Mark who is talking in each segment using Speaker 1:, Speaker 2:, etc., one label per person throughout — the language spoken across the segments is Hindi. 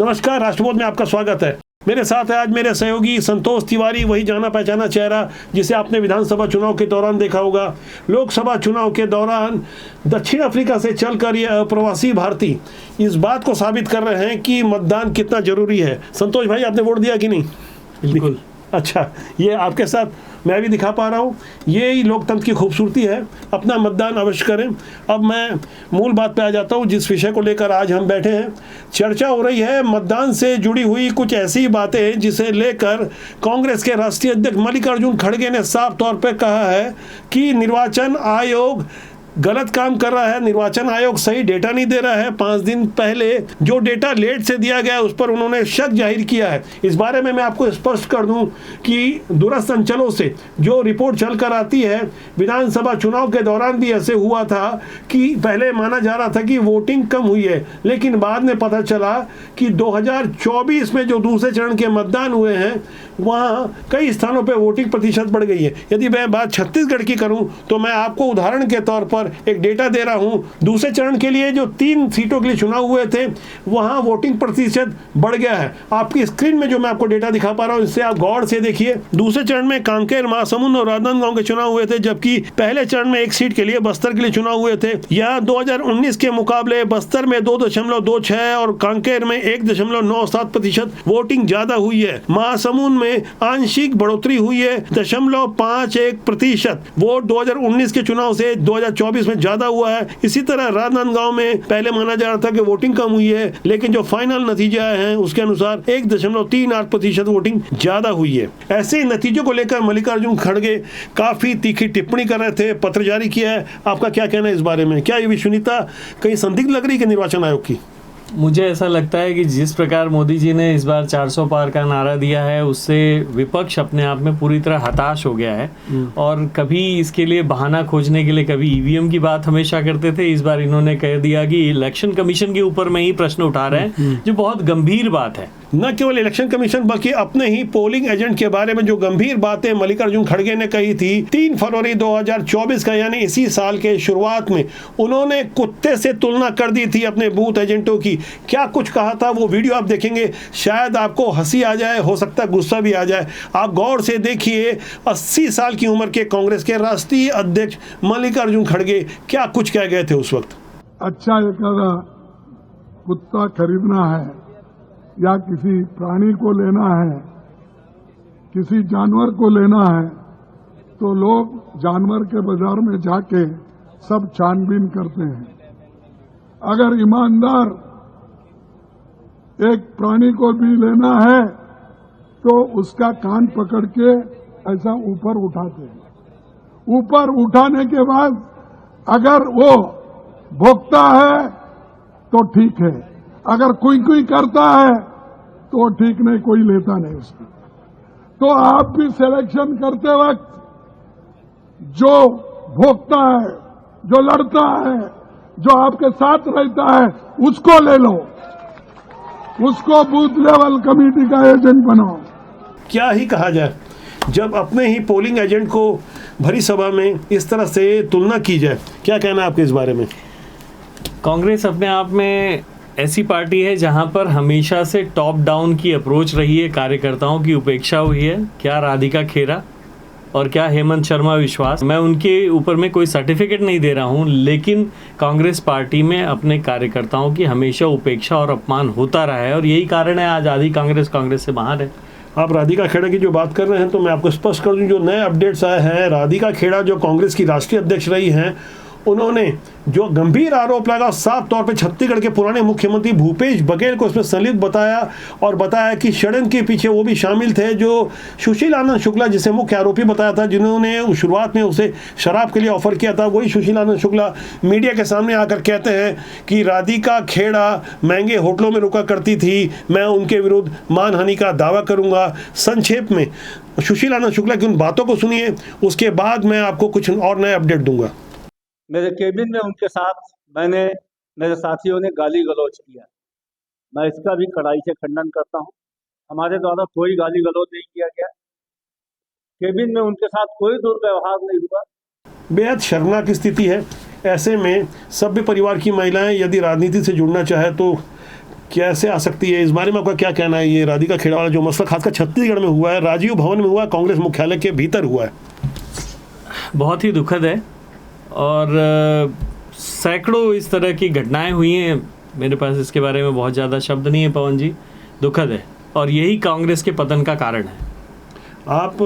Speaker 1: नमस्कार, राष्ट्रबोध में आपका स्वागत है। मेरे साथ है आज मेरे सहयोगी संतोष तिवारी, वही जाना पहचाना चेहरा जिसे आपने विधानसभा चुनाव के दौरान देखा होगा। लोकसभा चुनाव के दौरान दक्षिण अफ्रीका से चलकर ये अप्रवासी भारतीय इस बात को साबित कर रहे हैं कि मतदान कितना जरूरी है। संतोष भाई, आपने वोट दिया कि नहीं?
Speaker 2: बिल्कुल।
Speaker 1: अच्छा, ये आपके साथ मैं भी दिखा पा रहा हूँ। ये ही लोकतंत्र की खूबसूरती है। अपना मतदान अवश्य करें। अब मैं मूल बात पे आ जाता हूँ, जिस विषय को लेकर आज हम बैठे हैं। चर्चा हो रही है मतदान से जुड़ी हुई कुछ ऐसी बातें जिसे लेकर कांग्रेस के राष्ट्रीय अध्यक्ष मल्लिकार्जुन खड़गे ने साफ तौर पर कहा है कि निर्वाचन आयोग गलत काम कर रहा है, निर्वाचन आयोग सही डेटा नहीं दे रहा है। 5 दिन पहले जो डेटा लेट से दिया गया उस पर उन्होंने शक जाहिर किया है। इस बारे में मैं आपको स्पष्ट कर दूं कि दूरस्थ अंचलों से जो रिपोर्ट चलकर आती है, विधानसभा चुनाव के दौरान भी ऐसे हुआ था कि पहले माना जा रहा था कि वोटिंग कम हुई है, लेकिन बाद में पता चला कि 2024 में जो दूसरे चरण के मतदान हुए हैं वहाँ कई स्थानों पर वोटिंग प्रतिशत बढ़ गई है। यदि मैं बात छत्तीसगढ़ की करूँ तो मैं आपको उदाहरण के तौर पर एक डेटा दे रहा हूं। दूसरे चरण के लिए जो 3 सीटों के लिए चुनाव हुए थे वहां वोटिंग प्रतिशत बढ़ गया है। आपकी स्क्रीन में जो मैं आपको डेटा दिखा पा रहा हूं, इससे आप गौर से देखिए। दूसरे चरण में कांकेर, महासमुंद और राजनांदगांव के चुनाव हुए थे, जबकि पहले चरण में एक सीट के लिए बस्तर के लिए चुनाव हुए थे। यहाँ 2019 के मुकाबले बस्तर में 2.26 और कांकेर में 1.97% वोटिंग ज्यादा हुई है। महासमुंद में आंशिक बढ़ोतरी हुई है, 0.51% वोट 2019 के चुनाव से 2024 में ज्यादा हुआ है। इसी तरह राजनांदगांव में पहले माना जा रहा था कि वोटिंग कम हुई है, लेकिन जो फाइनल नतीजा है उसके अनुसार 1.38% वोटिंग ज्यादा हुई है। ऐसे नतीजों को लेकर मल्लिकार्जुन खड़गे काफी तीखी टिप्पणी कर रहे थे, पत्र जारी किया है। आपका क्या कहना है इस बारे में? क्या ये विश्वसनीयता कहीं संदिग्ध लग रही है निर्वाचन आयोग की?
Speaker 2: मुझे ऐसा लगता है कि जिस प्रकार मोदी जी ने इस बार 400 पार का नारा दिया है, उससे विपक्ष अपने आप में पूरी तरह हताश हो गया है। और कभी इसके लिए बहाना खोजने के लिए कभी ईवीएम की बात हमेशा करते थे, इस बार इन्होंने कह दिया कि इलेक्शन कमीशन के ऊपर में ही प्रश्न उठा रहे हैं, जो बहुत गंभीर बात है।
Speaker 1: न केवल इलेक्शन कमीशन बल्कि अपने ही पोलिंग एजेंट के बारे में जो गंभीर बातें मल्लिकार्जुन खड़गे ने कही थी 3 फरवरी 2024 का, यानी इसी साल के शुरुआत में उन्होंने कुत्ते से तुलना कर दी थी अपने बूथ एजेंटों की। क्या कुछ कहा था वो वीडियो आप देखेंगे, शायद आपको हंसी आ जाए, हो सकता है गुस्सा भी आ जाए। आप गौर से देखिए, 80 साल की उम्र के कांग्रेस के राष्ट्रीय अध्यक्ष मल्लिकार्जुन खड़गे क्या कुछ कह गए थे उस वक्त।
Speaker 3: अच्छा, एखादा कुत्ता खरीदना है या किसी प्राणी को लेना है, किसी जानवर को लेना है, तो लोग जानवर के बाजार में जाके सब छानबीन करते हैं। अगर ईमानदार एक प्राणी को भी लेना है तो उसका कान पकड़ के ऐसा ऊपर उठाते हैं। ऊपर उठाने के बाद अगर वो भोंकता है तो ठीक है, अगर कोई कोई करता है तो ठीक नहीं, कोई लेता नहीं उसको। तो आप भी सिलेक्शन करते वक्त जो भोंकता है, जो लड़ता है, जो आपके साथ रहता है, उसको ले लो, उसको बूथ लेवल कमेटी का एजेंट बनाओ।
Speaker 1: क्या ही कहा जाए, जब अपने ही पोलिंग एजेंट को भरी सभा में इस तरह से तुलना की जाए। क्या कहना है आपके इस बारे में?
Speaker 2: कांग्रेस अपने आप में ऐसी पार्टी है जहां पर हमेशा से टॉप डाउन की अप्रोच रही है, कार्यकर्ताओं की उपेक्षा हुई है। क्या राधिका खेरा और क्या हेमंत शर्मा विश्वास, मैं उनके ऊपर में कोई सर्टिफिकेट नहीं दे रहा हूं, लेकिन कांग्रेस पार्टी में अपने कार्यकर्ताओं की हमेशा उपेक्षा और अपमान होता रहा है, और यही कारण है आज आधी कांग्रेस से बाहर है।
Speaker 1: आप राधिका खेड़ा की जो बात कर रहे हैं तो मैं आपको स्पष्ट कर दूं, जो नए अपडेट्स आए हैं, राधिका खेड़ा जो कांग्रेस की राष्ट्रीय अध्यक्ष रही हैं, उन्होंने जो गंभीर आरोप लगा साफ तौर पे छत्तीसगढ़ के पुराने मुख्यमंत्री भूपेश बघेल को इसमें संलिप्त बताया, और बताया कि षड्यंत्र के पीछे वो भी शामिल थे जो सुशील आनंद शुक्ला, जिसे मुख्य आरोपी बताया था, जिन्होंने शुरुआत में उसे शराब के लिए ऑफर किया था। वही सुशील आनंद शुक्ला मीडिया के सामने आकर कहते हैं कि राधिका खेड़ा महंगे होटलों में रुका करती थी, मैं उनके विरुद्ध मानहानि का दावा करूंगा। संक्षेप में सुशील आनंद शुक्ला की उन बातों को सुनिए, उसके बाद मैं आपको कुछ और नए अपडेट दूंगा।
Speaker 4: मेरे केबिन में उनके साथ मेरे साथियों ने गाली गलौज किया। मैं इसका भी कड़ाई से खंडन करता हूं। हमारे द्वारा कोई गाली गलौज नहीं किया गया। केबिन में उनके साथ कोई दुर्व्यवहार नहीं हुआ।
Speaker 1: बेहद शर्मनाक स्थिति है। ऐसे में सभ्य परिवार की महिलाएं यदि राजनीति से जुड़ना चाहे तो कैसे आ सकती है, इस बारे में आपका क्या कहना है? ये राधिका खेड़ा वाला जो मसला खासकर छत्तीसगढ़ में हुआ है, राजीव भवन में हुआ है, कांग्रेस मुख्यालय के भीतर हुआ है,
Speaker 2: बहुत ही दुखद है। और सैकड़ों इस तरह की घटनाएं हुई हैं, मेरे पास इसके बारे में बहुत ज़्यादा शब्द नहीं है पवन जी, दुखद है। और यही कांग्रेस के पतन का कारण है।
Speaker 1: आप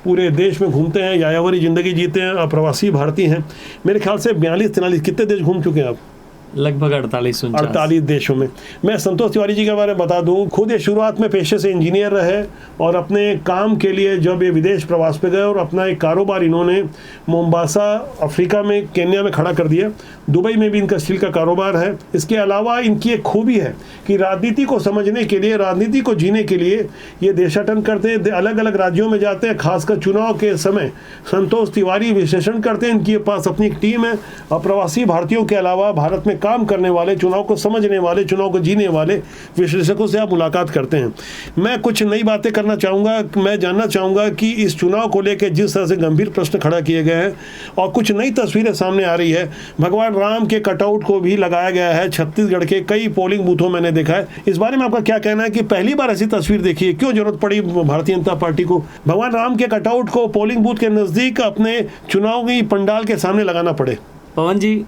Speaker 1: पूरे देश में घूमते हैं, यायावरी ज़िंदगी जीते हैं, अप्रवासी भारतीय हैं, मेरे ख्याल से 42-43 कितने देश घूम चुके हैं आप?
Speaker 2: लगभग 48
Speaker 1: देशों में। मैं संतोष तिवारी जी के बारे में बता दूं, खुद ये शुरुआत में पेशे से इंजीनियर रहे और अपने काम के लिए जब ये विदेश प्रवास पे गए और अपना एक कारोबार इन्होंने मोम्बासा अफ्रीका में, केन्या में खड़ा कर दिया। दुबई में भी इनका स्टील का कारोबार है। इसके अलावा इनकी एक खूबी है कि राजनीति को समझने के लिए, राजनीति को जीने के लिए ये देशाटन करते हैं, अलग अलग राज्यों में जाते हैं, खासकर चुनाव के समय संतोष तिवारी विश्लेषण करते हैं। इनके पास अपनी एक टीम है, अप्रवासी भारतीयों के अलावा भारत में काम करने वाले, चुनाव को समझने वाले, चुनाव को जीने वाले विश्लेषकों से आप मुलाकात करते हैं। मैं कुछ नई बातें करना चाहूँगा। मैं जानना चाहूँगा कि इस चुनाव को लेकर जिस तरह से गंभीर प्रश्न खड़ा किए गए हैं और कुछ नई तस्वीरें सामने आ रही है, भगवान राम के कटआउट को भी लगाया गया है छत्तीसगढ़ के कई पोलिंग बूथों में मैंने देखा है। इस बारे में आपका क्या कहना है कि पहली बार ऐसी तस्वीर देखी है? क्यों जरूरत पड़ी भारतीय जनता पार्टी को भगवान राम के कटआउट को पोलिंग बूथ के नज़दीक अपने चुनाव की पंडाल के सामने लगाना पड़े?
Speaker 2: पवन जी,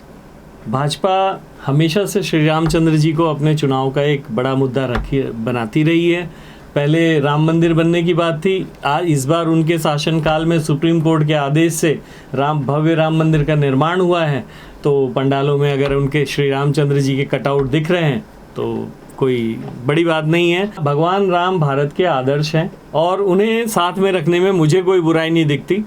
Speaker 2: भाजपा हमेशा से श्री रामचंद्र जी को अपने चुनाव का एक बड़ा मुद्दा बनाती रही है। पहले राम मंदिर बनने की बात थी, आज इस बार उनके शासनकाल में सुप्रीम कोर्ट के आदेश से भव्य राम मंदिर का निर्माण हुआ है। तो पंडालों में अगर उनके श्री रामचंद्र जी के कटआउट दिख रहे हैं तो कोई बड़ी बात नहीं है। भगवान राम भारत के आदर्श हैं और उन्हें साथ में रखने में मुझे कोई बुराई नहीं दिखती।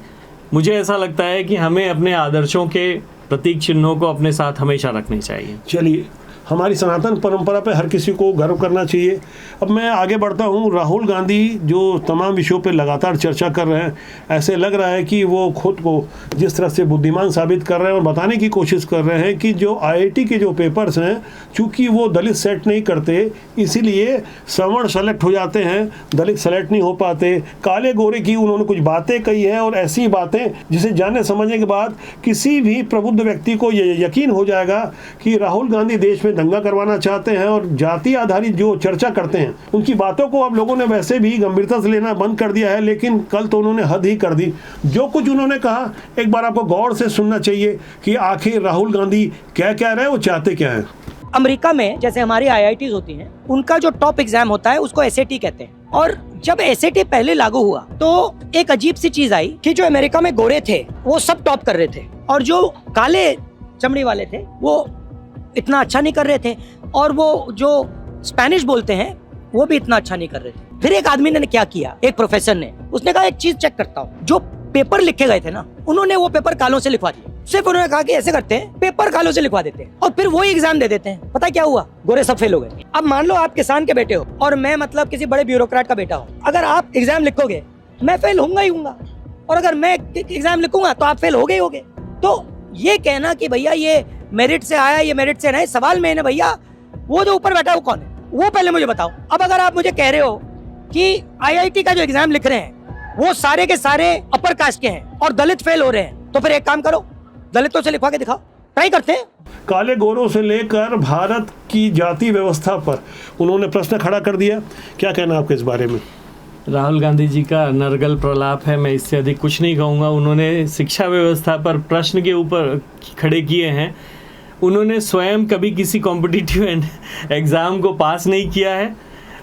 Speaker 2: मुझे ऐसा लगता है कि हमें अपने आदर्शों के प्रतीक चिन्हों को अपने साथ हमेशा रखने चाहिए।
Speaker 1: चलिए, हमारी सनातन परंपरा पे हर किसी को गर्व करना चाहिए। अब मैं आगे बढ़ता हूँ। राहुल गांधी जो तमाम विषयों पे लगातार चर्चा कर रहे हैं, ऐसे लग रहा है कि वो खुद को जिस तरह से बुद्धिमान साबित कर रहे हैं और बताने की कोशिश कर रहे हैं कि जो आईआईटी के जो पेपर्स हैं, चूँकि वो दलित सेलेक्ट नहीं करते, इसीलिए सवर्ण सेलेक्ट हो जाते हैं, दलित सेलेक्ट नहीं हो पाते। काले गोरे की उन्होंने कुछ बातें कही है और ऐसी बातें जिसे जानने समझने के बाद किसी भी प्रबुद्ध व्यक्ति को ये यकीन हो जाएगा कि राहुल गांधी देश में दंगा करवाना चाहते हैं और जाति आधारित जो चर्चा करते हैं, उनकी बातों को अब लोगों ने वैसे भी गंभीरता से लेना बंद कर दिया है। लेकिन कल तो उन्होंने हद ही कर दी। जो कुछ उन्होंने कहा, एक बार आपको गौर से सुनना चाहिए कि आखिर राहुल गांधी क्या कह रहे हैं, वो चाहते क्या हैं।
Speaker 5: अमेरिका में जैसे हमारी आईआईटीज होती हैं, उनका जो टॉप एग्जाम होता है उसको एसएटी कहते हैं। और जब एसएटी पहले लागू हुआ तो एक अजीब सी चीज आई कि जो अमेरिका में गोरे थे वो सब टॉप कर रहे थे और जो काले चमड़ी वाले थे वो इतना अच्छा नहीं कर रहे थे, और वो जो स्पेनिश बोलते हैं वो भी इतना अच्छा नहीं कर रहे थे। फिर एक आदमी ने क्या किया, एक प्रोफेसर ने, उसने कहा एक चीज चेक करता हूँ। जो पेपर लिखे गए थे ना, उन्होंने वो पेपर कालों से लिखवा दिए। सिर्फ उन्होंने कहा कि ऐसे करते हैं, पेपर कालों से लिखवा देते हैं और फिर वही एग्जाम दे देते हैं। पता क्या हुआ? गोरे सब फेल हो गए। अब मान लो आप किसान के बेटे हो और मैं मतलब किसी बड़े ब्यूरोक्रेट का बेटा हूँ। अगर आप एग्जाम लिखोगे मैं फेल होऊंगा ही होऊंगा, और अगर मैं एग्जाम लिखूंगा तो आप फेल हो गए होगे। तो ये कहना कि भैया ये मेरिट से आया, ये मेरिट से नहीं, सवाल में है भैया वो जो ऊपर बैठा है वो कौन है, वो पहले मुझे बताओ। अब अगर आप मुझे कह रहे हो कि आईआईटी का जो एग्जाम लिख रहे हैं वो सारे के सारे अपर कास्ट के हैं और दलित फेल हो रहे हैं, तो फिर एक काम करो, दलितों से लिखवा के दिखाओ। ट्राई करते हैं।
Speaker 1: काले गोरों से लेकर भारत की जाति व्यवस्था पर उन्होंने प्रश्न खड़ा कर दिया। क्या कहना आपके इस बारे में?
Speaker 2: राहुल गांधी जी का अनर्गल प्रलाप है, मैं इससे अधिक कुछ नहीं कहूँगा। उन्होंने शिक्षा व्यवस्था पर प्रश्न के ऊपर खड़े किए हैं। उन्होंने स्वयं कभी किसी कॉम्पिटिटिव एग्ज़ाम को पास नहीं किया है।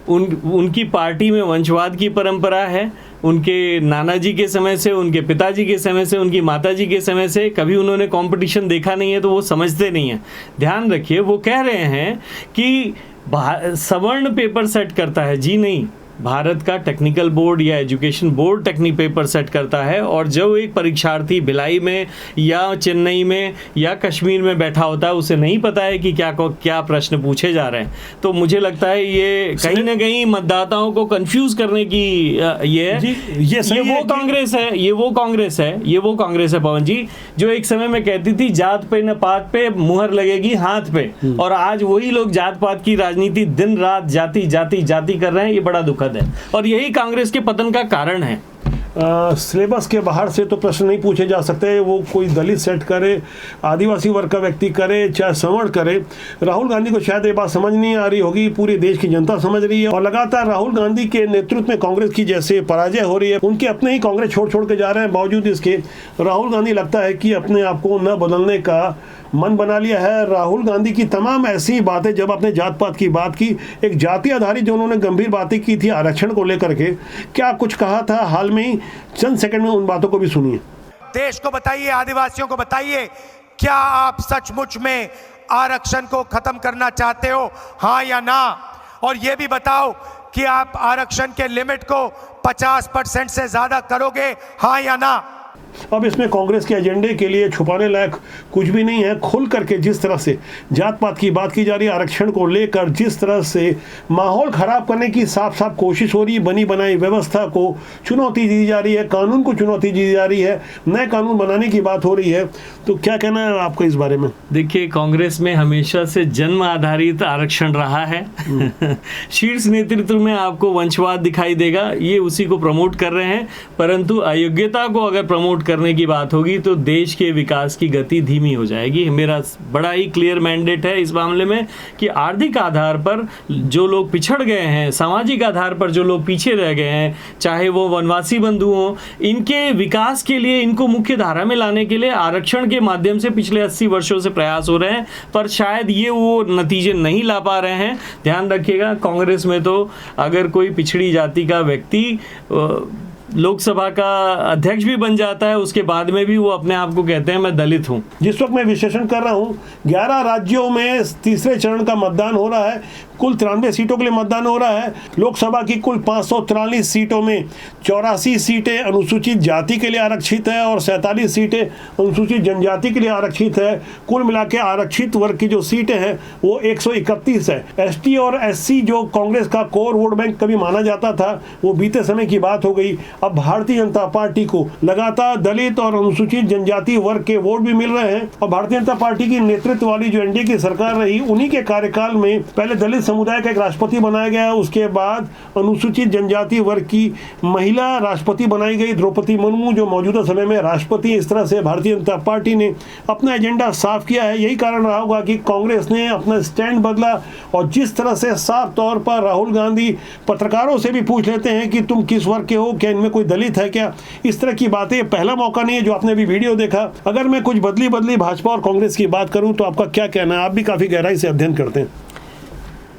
Speaker 2: उनकी पार्टी में वंशवाद की परंपरा है। उनके नाना जी के समय से, उनके पिताजी के समय से, उनकी माताजी के समय से कभी उन्होंने कंपटीशन देखा नहीं है, तो वो समझते नहीं हैं। ध्यान रखिए, वो कह रहे हैं कि सवर्ण पेपर सेट करता है। जी नहीं, भारत का टेक्निकल बोर्ड या education board technique paper set करता है। और जो एक परीक्षार्थी भिलाई में या चेन्नई में या कश्मीर में बैठा होता है, उसे नहीं पता है कि क्या प्रश्न पूछे जा रहे हैं। तो मुझे लगता है ये कहीं ना कहीं मतदाताओं को कंफ्यूज करने की ये वो कांग्रेस है पवन जी, जो एक समय में कहती थी जात पे न पात पे मुहर लगेगी हाथ पे, और आज वही लोग जात पात की राजनीति दिन रात जाति जाति जाति कर रहे हैं। ये बड़ा दुखद है और यही कांग्रेस के पतन का कारण है।
Speaker 1: सिलेबस के बाहर से तो प्रश्न नहीं पूछे जा सकते। वो कोई दलित सेट करे, आदिवासी वर्ग का व्यक्ति करे, चाहे सवर्ण करे। राहुल गांधी को शायद ये बात समझ नहीं आ रही होगी, पूरी देश की जनता समझ रही है। और लगातार राहुल गांधी के नेतृत्व में कांग्रेस की जैसे पराजय हो रही है, उनके अपने ही कांग्रेस छोड़ के जा रहे हैं, बावजूद इसके राहुल गांधी लगता है कि अपने आप को न बदलने का मन बना लिया है। राहुल गांधी की तमाम ऐसी बातें, जब अपने जात पात की बात की, एक जाति आधारित जो उन्होंने गंभीर बातें की थी आरक्षण को लेकर के, क्या कुछ कहा था हाल में ही, चंद सेकंड में उन बातों को भी सुनिए।
Speaker 6: देश को बताइए, आदिवासियों को बताइए, क्या आप सचमुच में आरक्षण को खत्म करना चाहते हो, हाँ या ना? और ये भी बताओ कि आप आरक्षण के लिमिट को 50% से ज्यादा करोगे, हाँ या ना?
Speaker 1: अब इसमें कांग्रेस के एजेंडे के लिए छुपाने लायक कुछ भी नहीं है। खुल करके जिस तरह से जात पात की बात की जा रही है, आरक्षण को लेकर जिस तरह से माहौल खराब करने की साफ साफ कोशिश हो रही है, बनी बनाई व्यवस्था को चुनौती दी जा रही है, कानून को चुनौती दी जा रही है, नए कानून बनाने की बात हो रही है, तो क्या कहना है आपको इस बारे में?
Speaker 2: देखिए, कांग्रेस में हमेशा से जन्म आधारित आरक्षण रहा है। शीर्ष नेतृत्व में आपको वंशवाद दिखाई देगा, ये उसी को प्रमोट कर रहे हैं। परंतु अयोग्यता को अगर प्रमोट करने की बात होगी तो देश के विकास की गति धीमी हो जाएगी। मेरा बड़ा ही क्लियर मैंडेट है इस मामले में कि आर्थिक आधार पर जो लोग पिछड़ गए हैं, सामाजिक आधार पर जो लोग पीछे रह गए हैं, चाहे वो वनवासी बंधु हों, इनके विकास के लिए, इनको मुख्य धारा में लाने के लिए आरक्षण के माध्यम से पिछले 80 वर्षों से प्रयास हो रहे हैं, पर शायद ये वो नतीजे नहीं ला पा रहे हैं। ध्यान रखिएगा, कांग्रेस में तो अगर कोई पिछड़ी जाति का व्यक्ति लोकसभा का अध्यक्ष भी बन जाता है, उसके बाद में भी वो अपने आप को कहते हैं मैं दलित हूं।
Speaker 1: जिस वक्त मैं विश्लेषण कर रहा हूं, 11 राज्यों में तीसरे चरण का मतदान हो रहा है, कुल 93 सीटों के लिए मतदान हो रहा है। लोकसभा की कुल 543 सीटों में 84 सीटें अनुसूचित जाति के लिए आरक्षित है और 47 सीटें अनुसूचित जनजाति के लिए आरक्षित है। कुल मिला के आरक्षित वर्ग की जो सीटें हैं वो 131 है। एसटी और एससी जो कांग्रेस का कोर वोट बैंक कभी माना जाता था, वो बीते समय की बात हो गई। अब भारतीय जनता पार्टी को लगातार दलित और अनुसूचित जनजाति वर्ग के वोट भी मिल रहे हैं और भारतीय जनता पार्टी की नेतृत्व वाली जो एनडीए की सरकार रही, उन्हीं के कार्यकाल में पहले दलित समुदाय का एक राष्ट्रपति बनाया गया, उसके बाद अनुसूचित जनजाति वर्ग की महिला राष्ट्रपति बनाई गई, द्रौपदी मुर्मू, जो मौजूदा समय में राष्ट्रपति। इस तरह से भारतीय जनता पार्टी ने अपना एजेंडा साफ किया है। यही कारण रहा होगा कि कांग्रेस ने अपना स्टैंड बदला और जिस तरह से साफ तौर पर राहुल गांधी पत्रकारों से भी पूछ लेते हैं कि तुम किस वर्ग के हो, क्या इनमें कोई दलित है क्या, इस तरह की बातें पहला मौका नहीं है जो आपने भी वीडियो देखा। अगर मैं कुछ बदली भाजपा और कांग्रेस की बात करूं तो आपका क्या कहना है? आप भी काफी गहराई से अध्ययन करते हैं।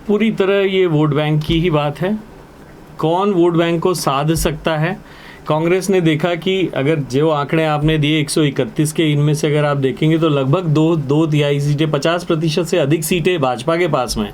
Speaker 2: पूरी तरह ये वोट बैंक की ही बात है। कौन वोट बैंक को साध सकता है? कांग्रेस ने देखा कि अगर जो आंकड़े आपने दिए 131 के, इनमें से अगर आप देखेंगे तो लगभग दो तिहाई सीटें, 50% से अधिक सीटें भाजपा के पास में,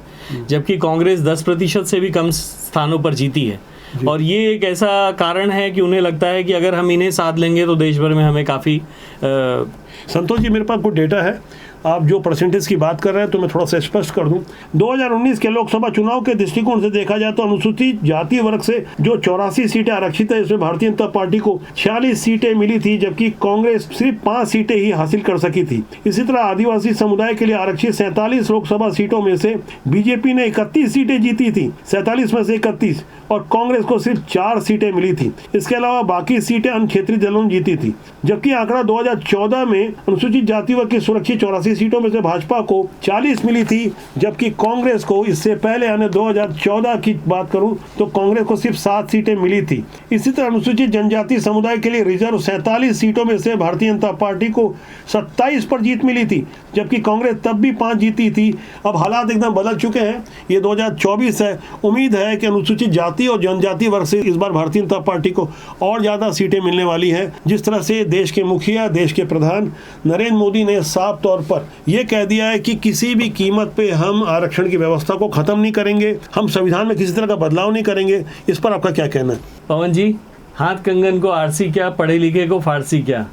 Speaker 2: जबकि कांग्रेस 10% से भी कम स्थानों पर जीती है। और ये एक ऐसा कारण है कि उन्हें लगता है कि अगर हम इन्हें साध लेंगे तो देश भर में हमें काफ़ी
Speaker 1: संतोष जी, मेरे पास कुछ डेटा है। आप जो परसेंटेज की बात कर रहे हैं तो मैं थोड़ा सा स्पष्ट कर दूं। 2019 के लोकसभा चुनाव के दृष्टिकोण से देखा जाए तो अनुसूचित जाति वर्ग से जो 84 सीटें आरक्षित है, इसमें भारतीय जनता पार्टी को 46 सीटें मिली थी, जबकि कांग्रेस सिर्फ 5 सीटें ही हासिल कर सकी थी। इसी तरह आदिवासी समुदाय के लिए आरक्षित 47 लोकसभा सीटों में से बीजेपी ने 31 सीटें जीती थी, 47 में से 31, और कांग्रेस को सिर्फ 4 सीटें मिली थी। इसके अलावा बाकी सीटें अन्य क्षेत्रीय दलों ने जीती थी। जबकि आंकड़ा 2014 में अनुसूचित जाति वर्ग की सुरक्षित 84 सीटों में से भाजपा को 40 मिली थी, जबकि कांग्रेस को इससे पहले यानी 2014 की बात करूं तो कांग्रेस को सिर्फ 7 सीटें मिली थी। इसी तरह अनुसूचित जनजाति समुदाय के लिए रिजर्व 47 सीटों में से भारतीय जनता पार्टी को 27 पर जीत मिली थी, जबकि कांग्रेस तब भी 5 जीती थी। अब हालात एकदम बदल चुके हैं, ये 2024 है। उम्मीद है कि अनुसूचित जाति और जनजाति वर्ग से इस बार भारतीय जनता पार्टी को और ज्यादा सीटें मिलने वाली हैं। जिस तरह से देश के मुखिया, देश के प्रधान नरेंद्र मोदी ने साफ तौर पर यह कह दिया है कि किसी भी कीमत पे हम आरक्षण की व्यवस्था को खत्म नहीं करेंगे, हम संविधान में किसी तरह का बदलाव नहीं करेंगे। इस पर आपका क्या कहना है?
Speaker 2: पवन जी, हाथ कंगन को आरसी क्या, पढ़े लिखे को फारसी क्या।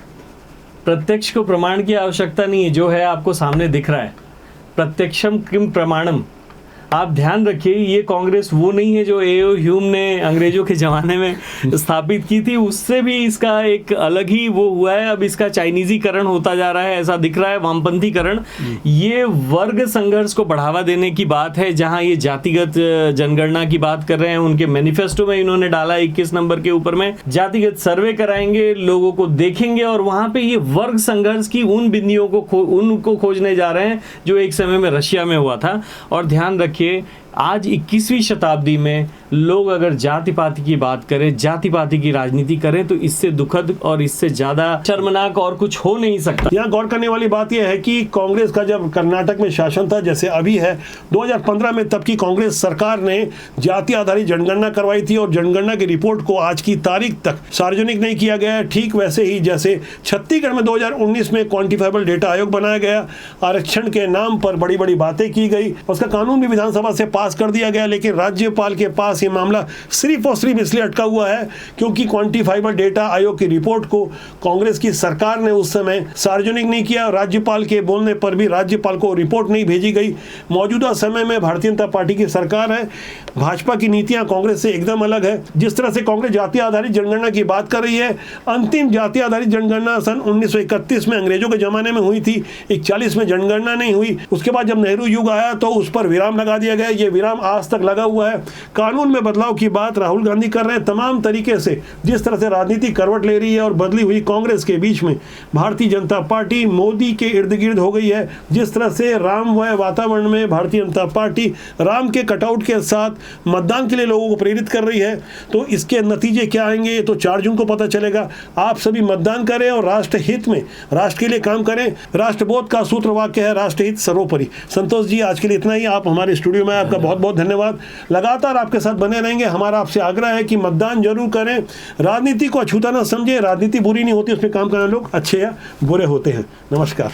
Speaker 2: प्रत्यक्ष को प्रमाण की आवश्यकता नहीं है, जो है आपको सामने दिख रहा है। प्रत्यक्षम किम प्रमाणम। आप ध्यान रखिए, ये कांग्रेस वो नहीं है जो एओ ह्यूम ने अंग्रेजों के ज़माने में स्थापित की थी, उससे भी इसका एक अलग ही वो हुआ है। अब इसका चाइनीजीकरण होता जा रहा है, ऐसा दिख रहा है, वामपंथीकरण। ये वर्ग संघर्ष को बढ़ावा देने की बात है, जहां ये जातिगत जनगणना की बात कर रहे हैं। उनके मैनिफेस्टो में इन्होंने डाला 21 नंबर के ऊपर में जातिगत सर्वे कराएंगे, लोगों को देखेंगे और वहां पे ये वर्ग संघर्ष की उन बिंदियों को उनको खोजने जा रहे हैं जो एक समय में रशिया में हुआ था। और ध्यान रखिए, आज 21वीं शताब्दी में लोग अगर जाति पाति की बात करें, जाति पाति की राजनीति करें, तो इससे दुखद और इससे ज्यादा शर्मनाक और कुछ हो नहीं सकता।
Speaker 1: यहाँ गौर करने वाली बात यह है कि कांग्रेस का जब कर्नाटक में शासन था, जैसे अभी है, 2015 में तब की कांग्रेस सरकार ने जाति आधारित जनगणना करवाई थी और जनगणना की रिपोर्ट को आज की तारीख तक सार्वजनिक नहीं किया गया है। ठीक वैसे ही जैसे छत्तीसगढ़ में 2019 में क्वांटिफाइबल डेटा आयोग बनाया गया, आरक्षण के नाम पर बड़ी बड़ी बातें की गई, उसका कानून भी विधानसभा से पास कर दिया गया, लेकिन राज्यपाल के पास ये मामला सिर्फ और सिर्फ इसलिए अटका हुआ है क्योंकि क्वांटिफाइबल डेटा आयोग की रिपोर्ट को कांग्रेस की सरकार ने उस समय सार्वजनिक नहीं किया। राज्यपाल के बोलने पर भी राज्यपाल को रिपोर्ट नहीं भेजी गई। मौजूदा समय में भारतीय जनता पार्टी की सरकार है, भाजपा की नीतियां कांग्रेस से एकदम अलग है। जिस तरह से कांग्रेस जाति आधारित जनगणना की बात कर रही है, अंतिम जाति आधारित जनगणना सन 1931 में अंग्रेजों के जमाने में हुई थी, 41 में जनगणना नहीं हुई। उसके बाद जब नेहरू युग आया तो उस पर विराम लगा दिया गया, ये विराम आज तक लगा हुआ है। कानून में बदलाव की बात राहुल गांधी कर रहे हैं। तमाम तरीके से जिस तरह से राजनीति करवट ले रही है और बदली हुई कांग्रेस के बीच में भारतीय जनता पार्टी मोदी के इर्द गिर्द हो गई है। जिस तरह से राममय वातावरण में भारतीय जनता पार्टी राम के कटआउट के साथ मतदान के लिए लोगों को प्रेरित कर रही है, तो इसके नतीजे क्या आएंगे ये तो 4 जून को पता चलेगा। आप सभी मतदान करें और राष्ट्र हित में, राष्ट्र के लिए काम करें। राष्ट्रबोध का सूत्र वाक्य है राष्ट्रहित सर्वोपरि। संतोष जी, आज के लिए इतना ही। आप हमारे स्टूडियो में, आपका बहुत बहुत धन्यवाद। लगातार आपके साथ बने रहेंगे। हमारा आपसे आग्रह है कि मतदान जरूर करें, राजनीति को अछूता ना समझे। राजनीति बुरी नहीं होती, उसमें काम करने लोग अच्छे या बुरे होते हैं। नमस्कार।